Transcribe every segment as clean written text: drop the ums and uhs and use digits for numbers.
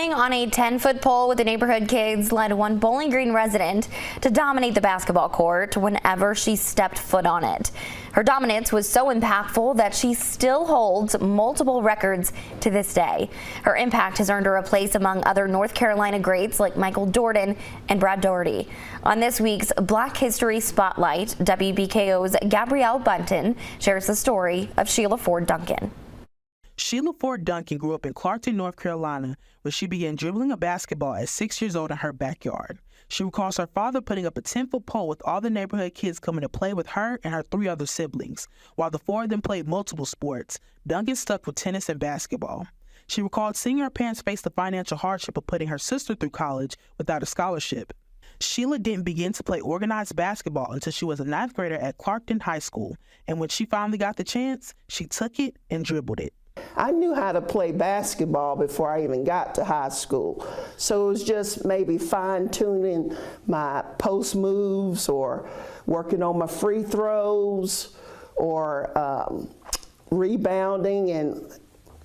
Playing on a 10-foot pole with the neighborhood kids led one Bowling Green resident to dominate the basketball court whenever she stepped foot on it. Her dominance was so impactful that she still holds multiple records to this day. Her impact has earned her a place among other North Carolina greats like Michael Jordan and Brad Daugherty. On this week's Black History Spotlight, WBKO's Gabrielle Bunton shares the story of Sheila Ford Duncan. Sheila Ford Duncan grew up in Clarkton, North Carolina, where she began dribbling a basketball at 6 years old in her backyard. She recalls her father putting up a 10-foot pole with all the neighborhood kids coming to play with her and her 3 other siblings. While the 4 of them played multiple sports, Duncan stuck with tennis and basketball. She recalled seeing her parents face the financial hardship of putting her sister through college without a scholarship. Sheila didn't begin to play organized basketball until she was a 9th grader at Clarkton High School, and when she finally got the chance, she took it and dribbled it. I knew how to play basketball before I even got to high school. So it was just maybe fine-tuning my post moves or working on my free throws or rebounding and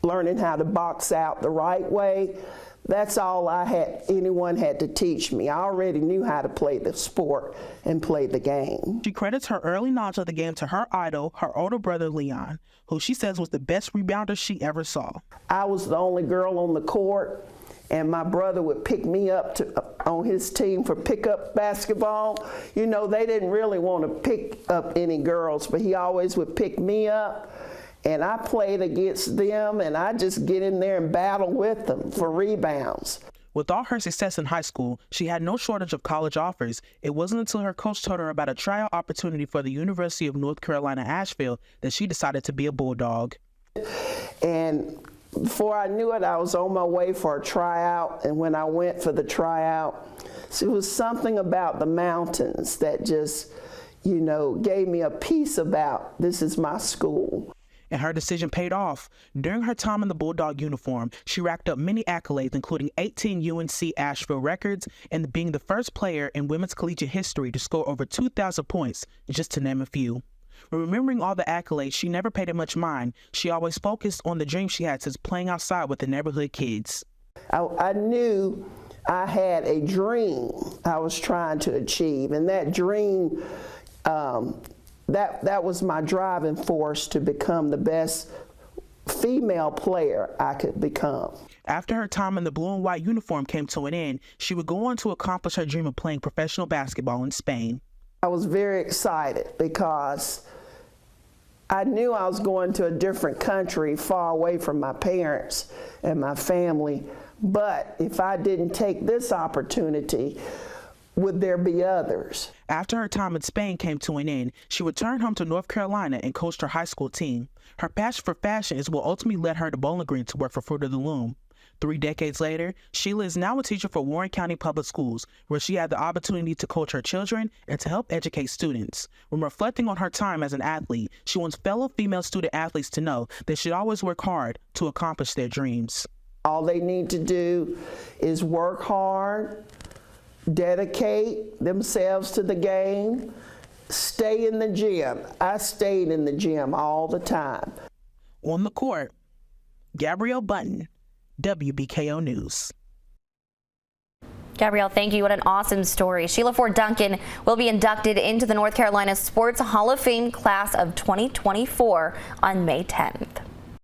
learning how to box out the right way. That's all anyone had to teach me. I already knew how to play the sport and play the game. She credits her early knowledge of the game to her idol, her older brother Leon, who she says was the best rebounder she ever saw. I was the only girl on the court, and my brother would pick me up on his team for pickup basketball. You know, they didn't really want to pick up any girls, but he always would pick me up. And I played against them, and I just get in there and battle with them for rebounds. With all her success in high school, she had no shortage of college offers. It wasn't until her coach told her about a tryout opportunity for the University of North Carolina, Asheville, that she decided to be a Bulldog. And before I knew it, I was on my way for a tryout, and when I went for the tryout, it was something about the mountains that just, you know, gave me a peace about this is my school. And her decision paid off. During her time in the Bulldog uniform, she racked up many accolades, including 18 UNC Asheville records and being the first player in women's collegiate history to score over 2,000 points, just to name a few. When remembering all the accolades, she never paid it much mind. She always focused on the dream she had since playing outside with the neighborhood kids. I knew I had a dream I was trying to achieve, and that dream, that was my driving force to become the best female player I could become. After her time in the blue and white uniform came to an end, she would go on to accomplish her dream of playing professional basketball in Spain. I was very excited because I knew I was going to a different country far away from my parents and my family, but if I didn't take this opportunity, would there be others? After her time in Spain came to an end, she returned home to North Carolina and coached her high school team. Her passion for fashion is what ultimately led her to Bowling Green to work for Fruit of the Loom. 3 decades later, Sheila is now a teacher for Warren County Public Schools, where she had the opportunity to coach her children and to help educate students. When reflecting on her time as an athlete, she wants fellow female student athletes to know they should always work hard to accomplish their dreams. All they need to do is work hard, dedicate themselves to the game, stay in the gym. I stayed in the gym all the time. On the court, Gabrielle Bunton, WBKO News. Gabrielle, thank you. What an awesome story. Sheila Ford Duncan will be inducted into the North Carolina Sports Hall of Fame class of 2024 on May 10th.